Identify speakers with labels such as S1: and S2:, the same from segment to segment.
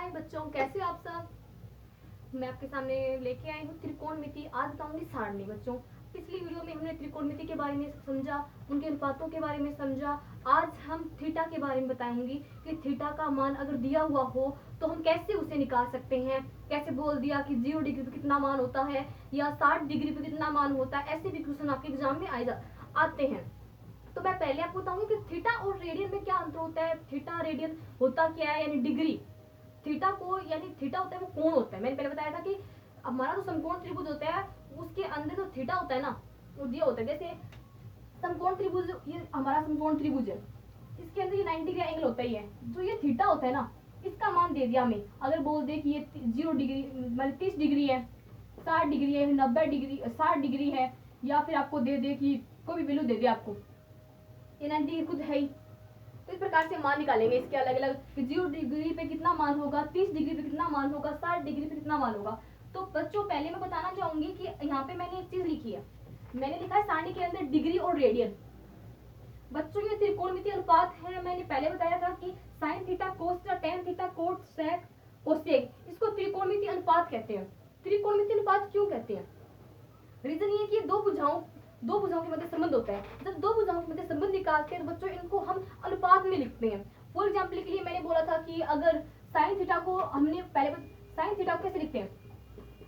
S1: हाय बच्चों, कैसे हो आप सब। मैं आपके सामने लेके आई हूँ त्रिकोणमिति। आज बताऊंगी सारणी। बच्चों, पिछली वीडियो में हमने त्रिकोणमिति के बारे में समझा, उनके अनुपातों के बारे में समझा। आज हम थीटा के बारे में बताएंगे कि थीटा का मान अगर दिया हुआ हो तो हम कैसे उसे निकाल सकते हैं। कैसे बोल दिया कि 0 डिग्री पे कितना मान होता है या 60 डिग्री पे कितना मान होता है, ऐसे भी क्वेश्चन आपके एग्जाम में आते हैं। तो मैं पहले आपको बताऊंगी कि थीटा और रेडियन में क्या अंतर होता है। थीटा रेडियन होता क्या है, यानी डिग्री। थीटा को यानी थीटा होता है वो कोण होता है। मैंने पहले बताया था कि हमारा जो समकोण त्रिभुज होता है उसके अंदर जो थीटा होता है ना वो दिया होता है। जैसे समकोण त्रिभुज, ये हमारा समकोण त्रिभुज है, इसके अंदर ये 90 डिग्री एंगल होता ही है। जो ये थीटा होता है ना, इसका मान दे दिया हमें। अगर बोल दे कि ये 0 डिग्री मतलब 30 डिग्री है, 60 डिग्री है, 90 डिग्री 60 डिग्री है, या फिर आपको दे दे कि कोई भी वैल्यू दे दे आपको, ये 90 डिग्री खुद है ही। तो इस प्रकार से मान निकालेंगे इसके अलग अलग कि 0 डिग्री पे कितना मान होगा, 30 डिग्री पे कितना मान होगा, 60 डिग्री पे कितना मान होगा। तो बच्चों पहले मैं बताना चाहूंगी कि यहाँ पे मैंने एक चीज लिखी है। मैंने लिखा है सारणी के अंदर डिग्री और रेडियन। बच्चों ये त्रिकोणमितीय अनुपात है। मैंने पहले बताया था कि sine theta cos theta tan theta cot sec cosec, इसको त्रिकोणमितीय अनुपात कहते हैं। त्रिकोणमितीय अनुपात क्यों कहते हैं? रीजन ये कि दो भुजाओं के मध्य संबंध होता है। जब दो भुजाओं के मध्य संबंध निकालते हैं तो बच्चों इनको हम अनुपात में लिखते हैं। फॉर एग्जाम्पल के लिए मैंने बोला था कि अगर साइन थीटा को हमने पहले साइन थीटा को कैसे लिखते हैं,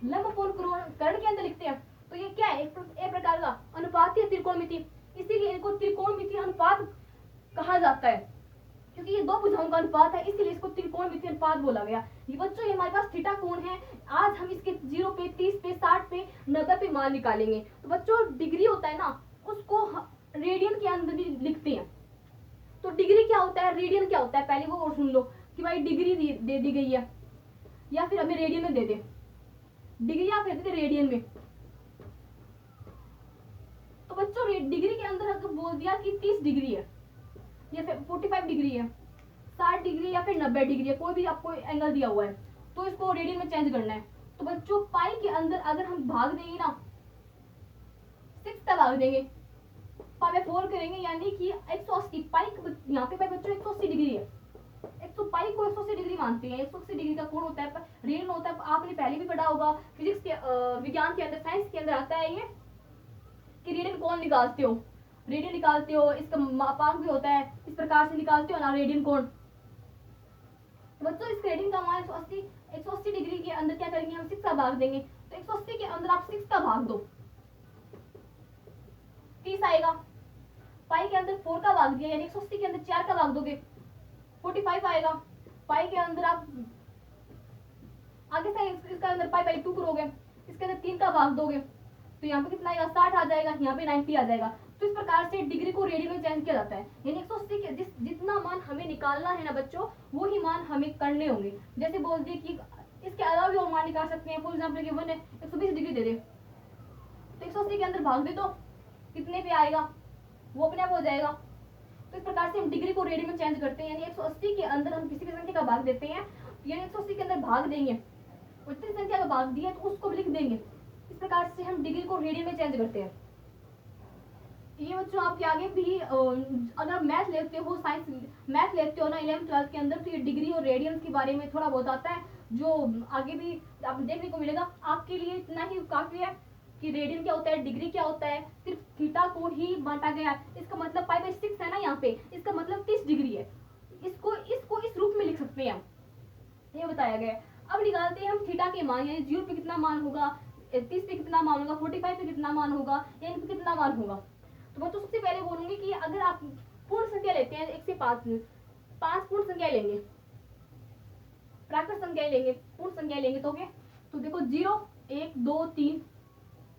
S1: लंब अपॉन कर्ण के अंदर लिखते हैं। तो ये क्या है, एक प्रकार का अनुपातीय त्रिकोणमिति, इसीलिए इनको त्रिकोणमितीय अनुपात कहा जाता है। क्योंकि ये दो भुजाओं का अनुपात है इसलिए इसको त्रिकोणमितीय अनुपात बोला गया। ये बच्चों ये हमारे पास थीटा कोण है। आज हम इसके 0 पे 30 पे 60 पे 90 पे मान निकालेंगे। तो बच्चों डिग्री होता है ना, उसको रेडियन के अंदर भी लिखते हैं। तो डिग्री क्या होता है, रेडियन क्या होता है, पहले वो और सुन लो कि भाई डिग्री दे दी गई है या फिर हमें रेडियन में दे दे, डिग्री या फिर रेडियन में। तो बच्चों डिग्री के अंदर अगर बोल दिया कि 30 डिग्री है या फिर 45 डिग्री है, 60 डिग्री या फिर 90 डिग्री है, कोई भी आपको एंगल दिया हुआ है, तो इसको रेडियन में चेंज करना है। तो बच्चों पाई के अंदर अगर हम भाग देंगे ना, 6 का भाग देंगे, पाई में 4 करेंगे, यानी कि 180 पाई यहाँ पे बच्चों 180 डिग्री है। 100 पाई को 180 डिग्री मानते हैं। 180 डिग्री का कोण होता है, रेडियन होता है। आपने पहले भी पढ़ा होगा फिजिक्स के विज्ञान के अंदर, साइंस के अंदर आता है ये कि रेडियन कोण निकालते हो, रेडियन निकालते हो, इसका मापांक भी होता है, इस प्रकार से निकालते हो ना रेडियन कोण। तो बच्चों इस रेडियन का मान 180 डिग्री के अंदर क्या करेंगे, हम 6 का भाग देंगे। तो 180 के अंदर आप 6 का भाग दो, 30 आएगा। पाई के अंदर 4 का भाग दिया, यानी 180 के अंदर 4 का भाग दोगे, 45 आएगा। पाई के अंदर आप आगे से इसका अंदर पाई पहले 2 करोगे, इसके अंदर 3 का भाग दोगे, तो यहाँ पे कितना आएगा, 60 आ जाएगा, यहाँ पे 90 आ जाएगा। तो इस प्रकार से डिग्री को रेडियन में चेंज किया जाता है। यानी 180 के जितना मान हमें निकालना है ना बच्चों, वो ही मान हमें करने होंगे। जैसे बोल दिए कि इसके अलावा भी और मान निकाल सकते हैं। फॉर एग्जाम्पल कि 120 डिग्री दे दे, तो 180 के अंदर भाग दे तो कितने पे आएगा, वो अपने आप हो जाएगा। तो इस प्रकार से हम डिग्री को रेडियन में चेंज करते हैं। यानी 180 के अंदर हम किसी भी संख्या का भाग देते हैं, यानी 180 के अंदर भाग देंगे, जितनी संख्या का भाग दिया तो उसको भी लिख देंगे। इस प्रकार से हम डिग्री को रेडियन में चेंज करते हैं। ये बच्चों आपके आगे भी अगर मैथ लेते हो, साइंस मैथ लेते हो ना 11th 12th के अंदर, तो ये डिग्री और रेडियन के बारे में थोड़ा बहुत आता है, जो आगे भी आप देखने को मिलेगा। आपके लिए इतना ही काफी है कि रेडियन क्या होता है, डिग्री क्या होता है। सिर्फ थीटा को ही बांटा गया है। इसका मतलब पाई बाई 6 है ना यहाँ पे, इसका मतलब 30 डिग्री है। इसको इसको इस रूप में लिख सकते हैं हम, ये बताया गया है। अब निकालते हैं हम थीटा के मान, यानी 0 पे कितना मान होगा, 30 पे कितना मान होगा, 45 पे कितना मान होगा, या इन पे कितना मान होगा। तो मैं तो सबसे पहले बोलूंगी कि अगर आप पूर्ण संख्या लेते हैं 1 से 5 पूर्ण संख्या लेंगे, प्राकृत संख्या लेंगे, पूर्ण संख्या लेंगे तो देखो 0 1 2 3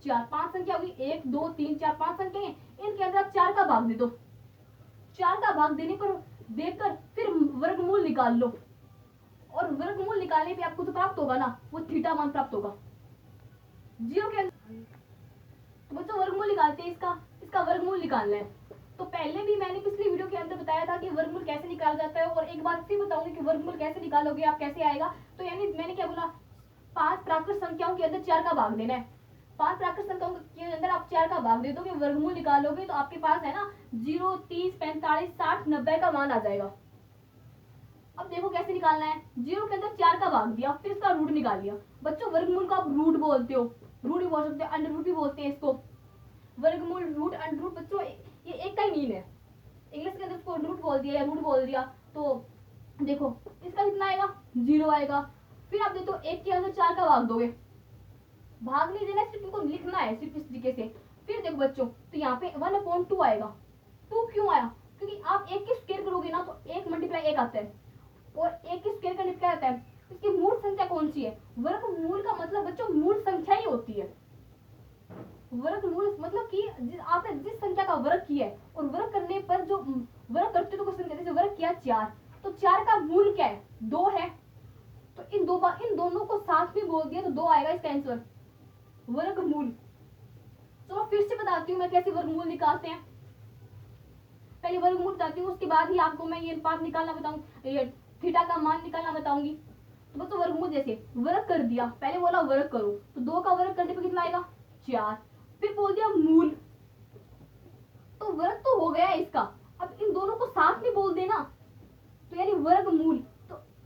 S1: 4 5 संख्या होगी। 1 2 3 4 5 संख्या है, इनके अंदर आप 4 का भाग दे दो। 4 का भाग देने पर देकर फिर वर्गमूल निकाल लो, और वर्गमूल निकालने पे आपको तो प्राप्त होगा ना, वो थीटा मान प्राप्त होगा 0 के अंदर। तो बच्चों वर्गमूल निकालते हैं, इसका वर्गमूल निकालना है। तो पहले भी मैंने पिछली वीडियो के अंदर बताया था कि वर्गमूल कैसे निकाला जाता है, और एक बार फिर बताऊंगी कि वर्गमूल कैसे निकालोगे आप, कैसे आएगा। तो यानी मैंने क्या बोला, 5 प्राकृत संख्याओं के अंदर 4 का भाग देना है। 5 प्राकृत संख्याओं के अंदर आप 4 का भाग दे दोगे, वर्गमूल निकालोगे, तो आपके पास है ना 0 30 45 60 90 का मान आ जाएगा। अब देखो कैसे निकालना है, 0 के अंदर 4 का भाग दिया, फिर इसका रूट निकाल लिया। बच्चों वर्गमूल को आप रूट बोलते हो, रूट भी बोल सकते हो, अंडर रूट भी बोलते हैं इसको। वर्गमूल, रूट, अंडर रूट बच्चों ये एक का ही मीन है। इंग्लिश के अंदर इसको रूट बोल दिया या रूट बोल दिया। तो देखो इसका कितना आएगा, 0 आएगा। फिर आप देखो 1 के अंदर 4 का भाग दोगे, भाग नहीं देना, सिर्फ इनको लिखना है सिर्फ इस तरीके से। फिर देखो बच्चों, तो यहाँ पे 1/2 आएगा। 2 क्यों आया, क्योंकि आप 1 की स्क्वायर करोगे ना तो 1 मल्टीप्लाई 1 आता है, और 1 की स्क्वायर करने क्या आता है, इसकी मूल संख्या कौन सी है। वर्गमूल का मतलब बच्चों मूल संख्या ही होती है। वर्गमूल मतलब कि आपने जिस संख्या का वर्ग किया है, और वर्ग करने पर जो वर्ग करते तो क्वेश्चन कहते हैं वर्ग किया 4, तो 4 का मूल क्या है, 2 है। तो इन दोनों को साथ में बोल दिया तो 2 आएगा इसका आंसर, वर्गमूल। चलो फिर से बताती हूँ मैं कैसे वर्गमूल निकालते हैं। पहले वर्गमूल बताती हूँ, उसके बाद ही आपको मैं ये अनुपात निकालना बताऊँ, ये थीटा का मान निकालना बताऊंगी। तो बच्चों वर्गमूल जैसे वर्ग कर दिया, पहले बोला वर्ग करो, तो 2 का वर्ग करने पर कितना आएगा, 4। फिर बोल दिया मूल, तो वर्ग तो हो गया इसका। अब इन दोनों को साथ में बोल देना, तो यानी वर्गमूल।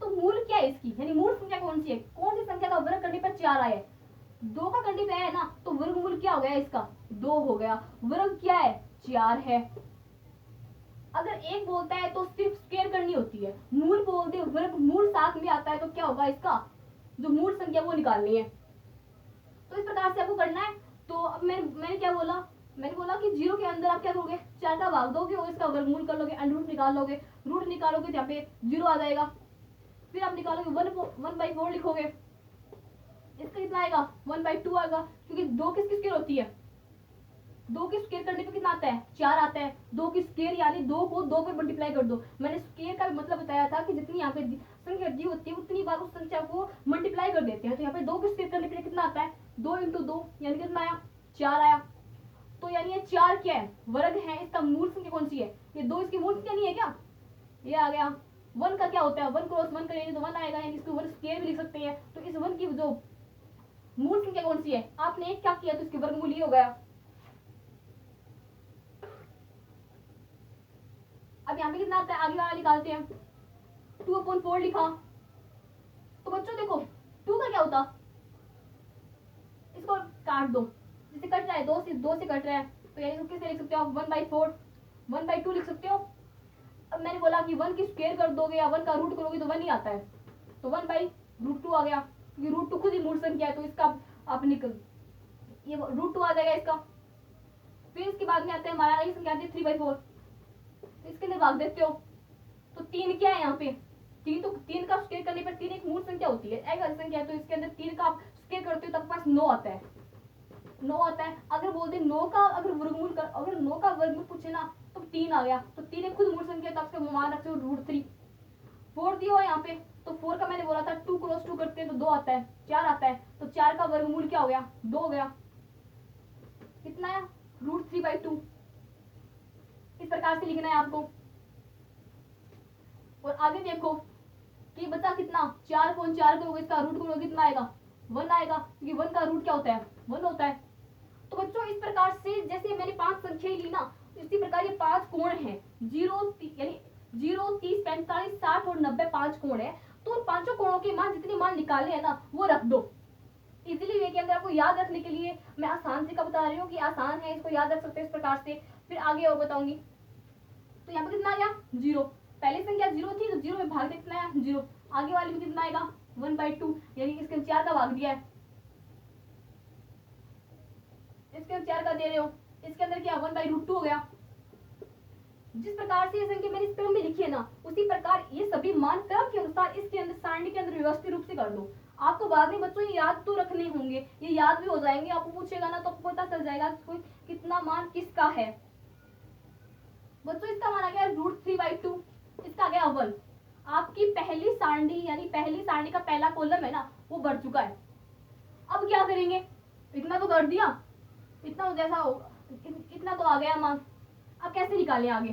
S1: तो मूल क्या है इसकी, यानी मूल संख्या कौन सी है, कौन सी संख्या का वर्ग करने पर 4 आया है, 2 का करने पे आया है ना, तो वर्गमूल क्या हो गया इसका, 2 हो गया। वर्ग क्या है, 4 है। अगर एक बोलता है तो सिर्फ स्क्वायर करनी होती है, मूल बोल दे, वर्गमूल साथ में आता है तो क्या होगा, इसका जो मूल संख्या वो निकालनी है। तो इस प्रकार से आपको करना है। तो अब मैंने क्या बोला, मैंने बोला कि 0 के अंदर आप क्या करोगे, 4 का भाग दोगे और इसका वर्गमूल कर लोगे, अंडर रूट निकाल लोगे, रूट निकालोगे तो यहाँ पे 0 आ जाएगा। फिर आप निकालोगे 1/4 लिखोगे, इसका कितना आएगा, 1/2 आएगा, क्योंकि 2 किसकी स्क्वायर होती है, 2 की स्क्वायर करने पे कितना आता है, 4 आता है। 2 की स्क्वायर यानी 2 को 2 पर मल्टीप्लाई कर दो। मैंने स्क्वायर का भी मतलब बताया था कि जितनी यहाँ पे संख्या दी होती है उतनी बार उस संख्या को मल्टीप्लाई कर देते हैं। तो यहाँ पे 2 की स्क्वायर करने पे कितना आता है, 2 × 2 यानी कितना आया, 4 आया। तो यानी ये 4 क्या है, वर्ग है। इसका मूल संख्या कौन सी है, ये 2 इसकी मूल संख्या नहीं है क्या, ये आ गया। 1 का क्या होता है, 1 × 1 करेंगे तो 1 आएगा, यानी इसको 1 स्क्वायर भी लिख सकते हैं। तो इस 1 की जो मूल संख्या कौन सी है, आपने एक क्या किया तो इसके वर्गमूल ये हो गया। अब यहाँ पे कितना आता है, आगे वाला निकालते हैं। 2/4 लिखा, तो बच्चों देखो 2 का क्या होता, इसको काट दो, जिससे कट रहा है 2 से कट रहा है, तो यानी इसको किससे लिख सकते हो आप, 1/4, 1/2 लिख सकते हो। अब मैंने बोला कि 1 की स्क्वायर कर दोगे या 1 का रूट करोगे तो 1 ही आता है, तो 1/√2 आ गया, क्योंकि √2 खुद ही मूल संख्या है, तो इसका आप निकल ये √2 आ जाएगा इसका। फिर इसके बाद में आता है हमारा, ये संख्या आती है 3/4, इसके अंदर भाग देते हो, तो 3 क्या है यहाँ पे, 3 तो 3 का स्क्वायर करने पर 3 एक मूल संख्या होती है, एक अचल संख्या है, तो इसके अंदर 3 का आप स्क्वायर करते हो तब पास 9 आता है, 9 आता है। अगर बोल दे 9 का अगर वर्गमूल कर, अगर 9 का वर्गमूल पूछे ना तो 3 आ गया, तो 3 एक खुद मूल संख्या है, तो आपके मान रखते हो √3। 4 दिया हुआ यहाँ पे, तो 4 का मैंने बोला था 2 × 2 करते हैं तो 2 आता है, 4 आता है, तो 4 का वर्गमूल क्या हो गया, 2 हो गया। कितना है, √3/2। इस प्रकार से लिखना है आपको। और आगे देखो कि बचा कितना, 4 को 4 करोगे, इसका रूट करोगे कितना आएगा, 1 आएगा, क्योंकि 1 का रूट क्या होता है, 1 होता है। तो बच्चों इस प्रकार से जैसे मैंने 5 संख्याएं ली ना, इसी प्रकार ये 5 कोण हैं, 0 यानी 0, 30, 45, 60 और 90 5 कोण है। तो उन पांचों कोणों के मान जितने मान निकाले हैं ना वो रख दो इजिली वे के अंदर। आपको याद रखने के लिए मैं आसान से का बता रही हूँ कि आसान है, इसको याद रख सकते हैं इस प्रकार से। फिर आगे और बताऊंगी। तो यहाँ पे कितना आ गया, 0। पहली संख्या 0 थी तो 0 में भाग दे कितना है, 0। आगे वाली में कितना आएगा, 1/2, यानी इसके 4 का भाग दिया है, इसके 4 का दे रहे हो, इसके अंदर क्या 1/√2 हो गया। जिस प्रकार से ये संख्या मैंने इस क्रम में लिखी है ना, उसी प्रकार ये सभी मान क्रम के अनुसार इसके अंदर सारणी के अंदर व्यवस्थित रूप से कर दो। आपको बाद में बच्चों ये याद तो रखने होंगे, ये याद भी हो जाएंगे, आपको पूछेगा ना तो आपको पता चल जाएगा कि कितना मान किसका है। बच्चों इसका मान आ गया √3/2, इसका आ गया 1। आपकी पहली सारणी यानी पहली सारणी का पहला कॉलम है ना वो भर चुका है। अब क्या करेंगे, इतना तो कर दिया, इतना तो जैसा होगा इतना तो आ गया मान। अब कैसे निकालें आगे।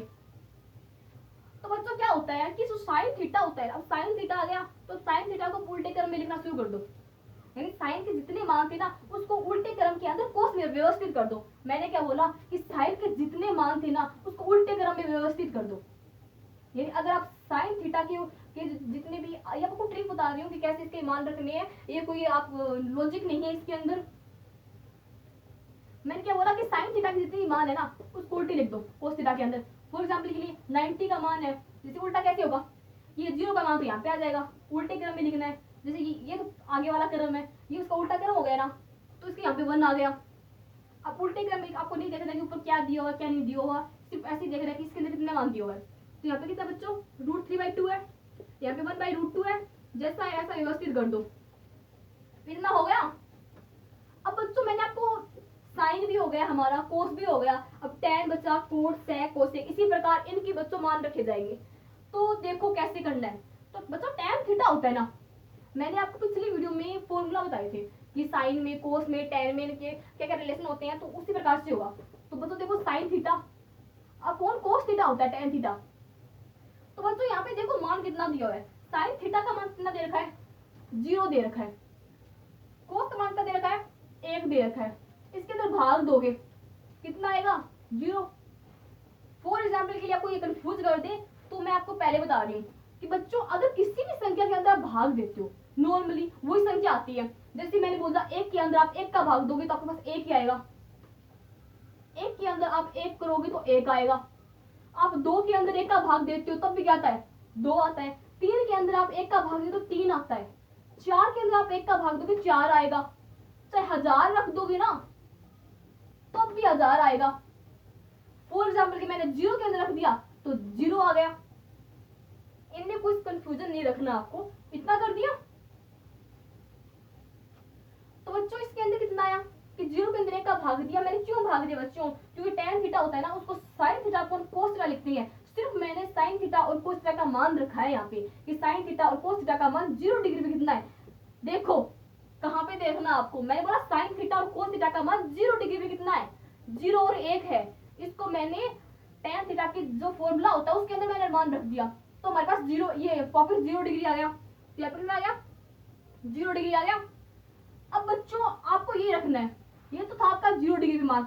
S1: तो बच्चों क्या होता है कि जो साइन थीटा होता है, अब साइन थीटा आ गया तो साइन थीटा को उल्टे क्रम में लिखना शुरू कर दो, यानी साइन के जितने मान थे ना उसको उल्टे क्रम के अंदर कोस में व्यवस्थित कर दो। मैंने क्या बोला कि साइन के जितने मान थे ना उसको उल्टे क्रम में व्यवस्थित कर दो। यानी अगर आप साइन थीटा की कि जितने भी ये आपको ट्रिक बता रही हूँ कि कैसे इसके मान रखने हैं, ये कोई आप लॉजिक नहीं है इसके अंदर। मैंने क्या बोला कि साइन थीटा की जितनी मान है ना उसको उल्टी लिख दो कोस थीटा के अंदर। फॉर एग्जाम्पल के लिए 90 का मान है, जैसे उल्टा कैसे होगा, ये 0 का मान तो यहाँ पे आ जाएगा, उल्टे क्रम में लिखना है। जैसे ये तो आगे वाला क्रम है, ये उसका उल्टा क्रम हो गया ना, तो इसके यहाँ पे 1 आ गया। अब उल्टे क्रम में आपको नहीं देखना कि ऊपर क्या दिया हुआ क्या नहीं दिया हुआ, सिर्फ ऐसे ही देख रहा है कि इसके अंदर कितना मान दिया हुआ है। तो यहाँ पे कितना बच्चों √3/2 है, यहाँ पे 1/√2 है, जैसा है ऐसा व्यवस्थित कर दो, इतना हो गया। अब बच्चों मैंने आपको साइन भी हो गया हमारा, कोस भी हो गया, अब tan बचा, कोट सेक कोसेक, इसी प्रकार इनकी बच्चों मान रखे जाएंगे। तो देखो कैसे करना है। तो बच्चों tan थीटा होता है ना, मैंने आपको पिछली वीडियो में फॉर्मूला बताए थे कि साइन में, कोस में, tan में इनके क्या क्या रिलेशन होते हैं, तो उसी प्रकार से होगा। तो बच्चों देखो sign theta upon cos theta होता है tan थीटा। तो बच्चों यहाँ पे देखो मान कितना दिया हुआ है, साइन थीटा का मान कितना दे रखा है, 0 दे रखा है, कोस का मान कितना दे रखा है, 1 दे रखा है, इसके अंदर भाग दोगे कितना आएगा, 0। फॉर एग्जाम्पल के लिए आपको ये कंफ्यूज कर दे तो मैं आपको पहले बता रही हूँ कि बच्चों अगर किसी भी संख्या के अंदर आप भाग देते हो नॉर्मली वही संख्या आती है। जैसे मैंने बोला 1 के अंदर आप 1 का भाग दोगे तो आपके पास 1 ही आएगा, 1 के अंदर आप 1 करोगे तो 1 आएगा, आप 2 के अंदर 1 का भाग देते हो तब भी क्या आता है, 2 आता है, 3 के अंदर आप 1 का भाग देते हो तो 3 आता है, 4 के अंदर आप 1 का भाग दोगे 4 आएगा, चाहे 1000 रख दोगे ना तब भी 1000 आएगा। फॉर एग्जाम्पल कि मैंने 0 के अंदर रख दिया तो 0 आ गया। इनमें कोई कंफ्यूजन नहीं रखना आपको, इतना कर दिया। तो बच्चों इसके अंदर कितना आया कि 0 के अंदर 1 का भाग दिया। मैंने क्यों भाग दिया बच्चों, क्योंकि tan थीटा होता है ना उसको sin theta upon cos theta लिखते हैं। सिर्फ मैंने sin थीटा और cos थीटा का मान रखा है यहाँ पे कि sin थीटा और cos थीटा का मान 0 डिग्री पे कितना है। देखो कहाँ पे देखना आपको, मैंने बोला sin थीटा और cos थीटा का मान 0 डिग्री पे कितना है, 0 और 1 है। इसको मैंने tan थीटा की जो फॉर्मूला होता है उसके अंदर मैंने मान रख दिया, तो हमारे पास 0 ये वापस 0 डिग्री आ गया। तो यहाँ पे कितना आ गया, 0 डिग्री आ गया। अब बच्चों आपको ये रखना है, ये तो था आपका 0 डिग्री पे मान।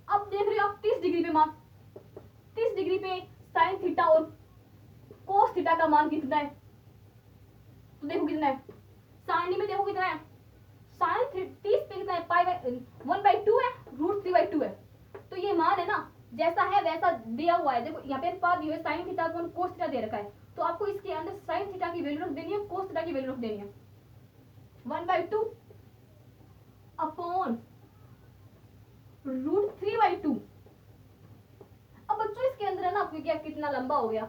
S1: अब देख रहे हो आप 30 डिग्री पे मान, 30 डिग्री पे साइन थीटा और कोस थीटा का मान कितना है, तो देखो कितना है, सारणी में देखो कितना है, साइन 30 पे कितना है, पाई 1/2 है, √3/2 है। तो ये मान है ना जैसा है वैसा दिया हुआ है। देखो यहाँ पे पा दिए sine theta upon cos theta दे रखा है, तो आपको इसके अंदर साइन थीटा की वैल्यू रख देनी है, कोस थीटा की वैल्यू रख देनी है, 1/2 अपॉन √3/2। अब बच्चों इसके अंदर है ना, क्योंकि अब कितना लंबा हो गया,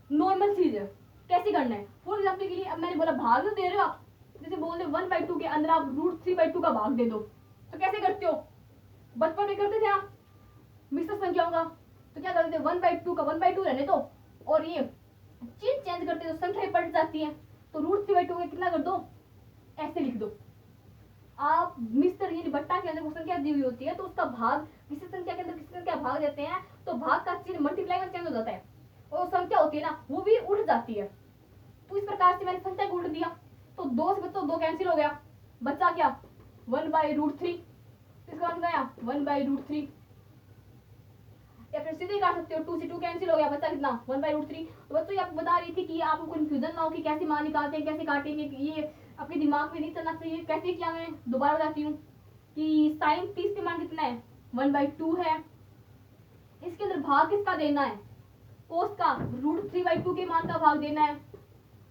S1: नॉर्मल चीज है, कैसे करना है। फॉर एग्जाम्पल के लिए अब मैंने बोला भाग दे रहे हो आप, जैसे बोल रहे 1/2 के अंदर आप √3/2 का भाग दे दो, तो कैसे करते हो, बचपन में करते थे आप मिश्र संख्याओं का, तो क्या करते थे 1/2 का 1/2 रहने दो और ये चीज चेंज करते तो संख्या पलट जाती है, तो √3/2 का कितना कर दो, ऐसे लिख दो। आप मिस्टर ये बट्टा के अंदर वो संख्या दी हुई होती है तो उसका भाग किसी संख्या के अंदर किसी संख्या भाग देते हैं तो भाग का चिन्ह मल्टीप्लाई में चेंज हो जाता है और संख्या होती है ना वो भी उठ जाती है। तो इस प्रकार से मैंने संख्या को उल्ट दिया, तो 2 से बच्चों 2 कैंसिल हो गया, बचा क्या 1/√3, इसका मतलब आया 1/√3, या फिर सीधे काट सकते हो 2 से 2 कैंसिल हो गया, बचा कितना 1/√3। तो बच्चों ये आपको बता रही थी कि आपको कंफ्यूजन ना हो कि कैसे मान निकालते हैं कैसे काटेंगे, ये आपके दिमाग में नहीं चलना चाहिए। कैसे किया मैं दोबारा बताती हूँ कि साइन 30 पे मान कितना है 1/2 है, इसके अंदर भाग किसका देना है, कोस का, √3/2 के मान का भाग देना है।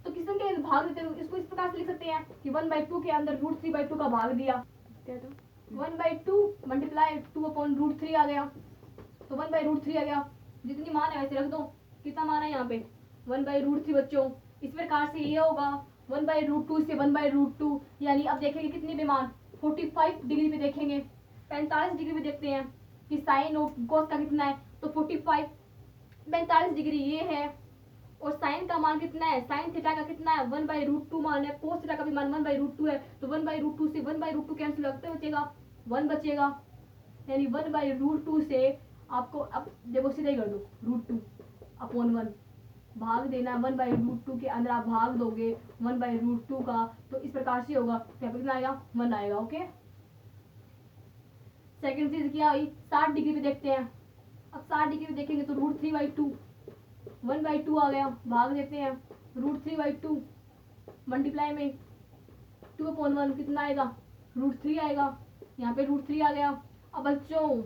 S1: तो किस संख्या के भाग देते हैं इसको इस प्रकार से लिख सकते हैं कि 1/2 के अंदर √3/2 का भाग दिया, 1/2 मल्टीप्लाई 2/√3 आ गया, तो 1/√3 आ गया। जितनी मान है वैसे रख दो, कितना मान है यहाँ पे 1/√3 बच्चों। इस प्रकार से ये होगा 1/√2 से 1/√2, यानी अब देखेंगे कितने पे मान 45 डिग्री पे देखेंगे, 45 डिग्री पे देखते हैं कि साइन और कोस का कितना है, तो 45 डिग्री ये है, और साइन का मान कितना है, साइन थीटा का कितना है 1/√2 मान है, कोस थीटा का भी मान 1/√2 है, तो 1/√2 से 1/√2 कैंसिल करते बचेगा 1 बचेगा, यानी 1/√2 से आपको अब देखो सीधे ही कर दो √2/1 भाग देना 1/√2 के अंदर आप भाग दोगे 1/√2 का, तो इस प्रकार से होगा, तो यहाँ पे कितना आएगा 1 आएगा। ओके, सेकंड चीज क्या आई, 60 डिग्री पे देखते हैं। अब 60 डिग्री पे देखेंगे तो √3/2 1/2 आ गया, भाग देते हैं, √3/2 मल्टीप्लाई में 2/1 कितना आएगा, √3 आएगा, यहाँ पे √3 आ गया। अब बच्चों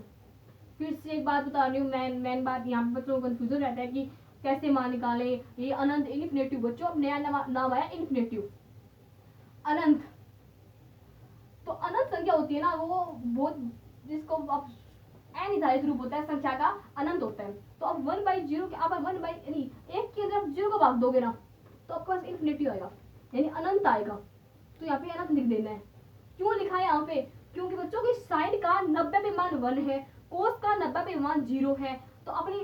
S1: फिर से एक बात बता रही हूँ, मैन बात, यहाँ पे बच्चों को कंफ्यूजन रहता है कि कैसे मान निकाले, ये अनंत इन्फिनेटिव, बच्चों अब नया नाम आया इन्फिनेटिव, अनंत। तो अनंत संख्या होती है ना, वो बहुत, जिसको आप अनिर्धारित रूप होता है संख्या का, अनंत होता है। तो अब 1/0 के आप 1 यानी एक की अगर आप 0 को भाग दोगे ना तो आपके पास इन्फिनिटी आएगा, यानी अनंत आएगा। तो यहाँ पे अनंत लिख देना है। क्यों लिखा है यहाँ पे, क्योंकि बच्चों की साइन का 90 पे मान 1 है, कोस का 90 पे मान 0 है। तो अपनी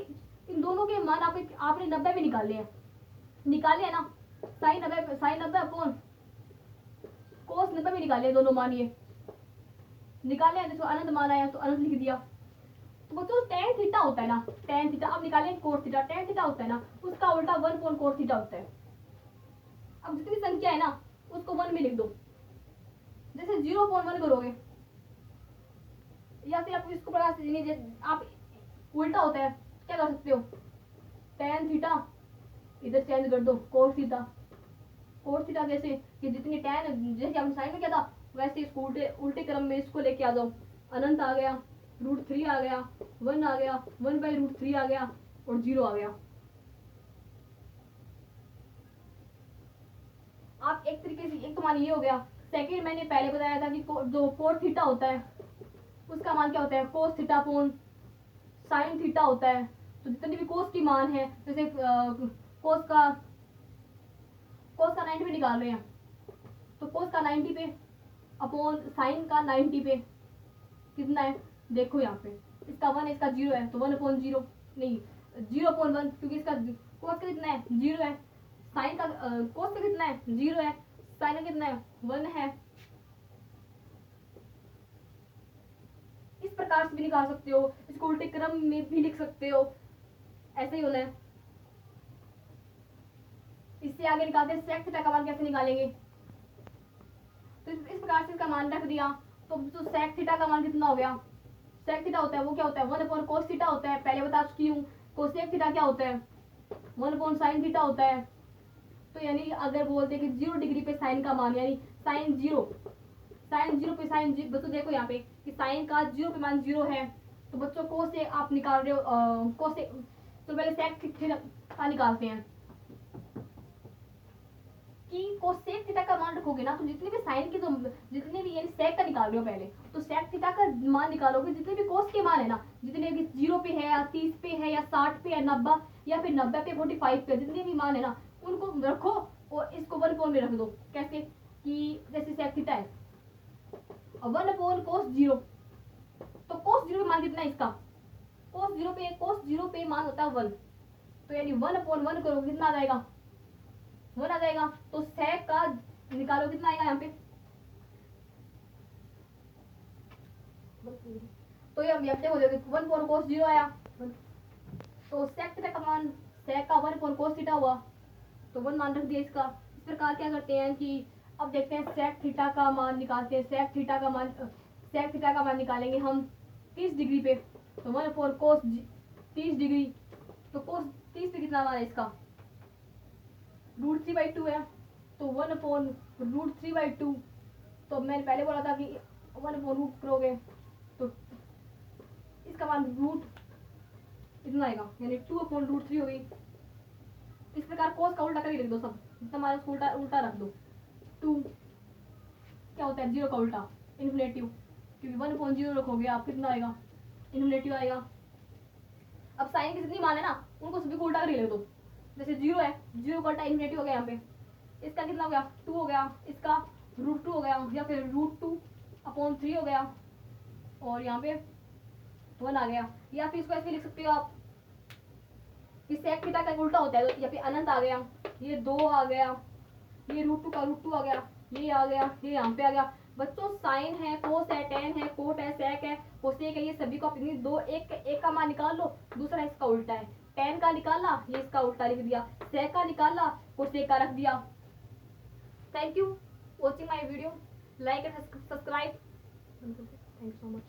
S1: इन दोनों के मान आपने 90 पे निकाले हैं ना, साइन 90 अपॉन कोस 90 पे निकाले, दोनों मान ये निकाले हैं, तो अनंत मान आया, तो अनंत लिख दिया। तो बच्चों tan थीटा होता है ना, tan थीटा, अब निकालें कोस थीटा, tan थीटा होता है ना, उसका उल्टा 1 कोस थीटा होता है। अब जितनी संख्या है ना उसको 1 में लिख दो, जैसे 0.1 करोगे, या फिर आप इसको प्रकाश से आप उल्टा होता है, क्या कर सकते हो, tan थीटा इधर चेंज कर दो, कोस थीटा। कोस थीटा कैसे, कि जितनी tan, जैसे आपने साइन में किया था वैसे इसको उल्टे क्रम में इसको लेके आ जाओ, अनंत आ गया, √3 आ गया, 1 आ गया, 1/√3 आ गया और 0 आ गया। आप एक तरीके से, एक तो मान ये हो गया। सेकंड मैंने पहले बताया था कि जो कोस थीटा होता है उसका मान क्या होता है, cos theta upon sine theta होता है। तो जितनी भी कोस की मान है, जैसे कोस का 90 पे निकाल रहे हैं, तो कोस का 90 पे अपॉन साइन का 90 पे कितना है, देखो यहाँ पे इसका 1 है, इसका 0 है, तो 1/0 नहीं 0.1, क्योंकि इसका कोस का कितना है 0 है, साइन का कोस का कितना है 0 है, साइन का कितना है 1 है। इस प्रकार से भी निकाल सकते हो, इसको उल्टे क्रम में भी लिख सकते हो, ऐसे ही होना है। इससे आगे निकालते हैं sec थीटा का मान कैसे निकालेंगे। तो इस प्रकार से इसका मान रख दिया, तो sec थीटा का मान कितना हो गया, sec थीटा होता है, वो क्या होता है 1/cos थीटा होता है, पहले बता चुकी हूँ। cosec थीटा क्या होता है 1/sin थीटा होता है। तो यानी अगर बोलते हैं कि 0 डिग्री पे साइन का मान, यानी साइन 0 पे साइन, बच्चों देखो यहाँ पे कि साइन का 0 पे मान 0 है, तो बच्चों को से आप निकाल रहे हो को से, तो पहले sec थीटा का निकालते हैं कि कोसेक थीटा का मान रखोगे ना, तो जितने भी साइन के, तो जितने भी, यानी सेक का निकाल रहे हो पहले, तो सेक थीटा का मान निकालोगे, जितने भी कोस के मान है ना, जितने भी 0 पे है या 30 पे है या 60 पे या 90 या फिर 90 पे 45 पे, जितने भी मान है ना उनको रखो और इसको 1 में रख दो। कैसे, कि जैसे सेक थीटा है 1/cos 0, तो cos 0 पे मान कितना है इसका, cos 0 पे मान होता है 1, तो यानी 1/1 करोगे कितना आ जाएगा 1 आ जाएगा। तो sec का निकालो कितना आएगा यहाँ पे, तो ये अब हो जाएगा 1/cos 0 आया, तो sec थीटा का मान, sec का 1/cos थीटा हुआ, तो 1 मान रख दिया इसका। इस प्रकार क्या करते हैं कि अब देखते हैं sec थीटा का मान निकालते हैं, sec थीटा का मान निकालेंगे हम 30 डिग्री पे, तो 1/cos 30 डिग्री, तो cos 30 पे कितना मान है इसका √3/2 है, तो 1/√3/2, तो मैंने पहले बोला था कि 1/रूट करोगे तो इसका मान रूट इतना आएगा, यानी 2/√3 हो गई। इस प्रकार कोस का उल्टा करके लिख दो, सब जितना मान उसको उल्टा रख दो। 2 क्या होता है 0 का उल्टा इन्फिनेटिव, क्योंकि 1/0 रखोगे आप कितना आएगा इन्फिनेटिव आएगा। अब साइन की जितनी मान है ना उनको सभी को उल्टा करके लिख दो, जैसे 0 है, 0 का उल्टा इन्फिनेटिव हो गया, यहाँ पे इसका कितना हो गया 2 हो गया, इसका √2 हो गया, या फिर √2/3 हो गया, और यहाँ पे 1 आ गया। या फिर इसको ऐसे लिख सकते हो आप कि sec थीटा का उल्टा होता है, तो यहाँ पे अनंत आ गया, ये 2 आ गया, ये √2 का √2 आ गया, ये आ गया, ये यहाँ पे आ गया। बच्चों साइन है, कोस है, टेन है, कोट है, सेक है, कोसेक है, ये सभी को अपनी दो एक का मान निकाल लो, दूसरा इसका उल्टा है, टेन का निकाला ये इसका उल्टा लिख दिया, सेक का निकाला कोसेक का रख दिया। Thank you watching my video, like and subscribe, thank you so much.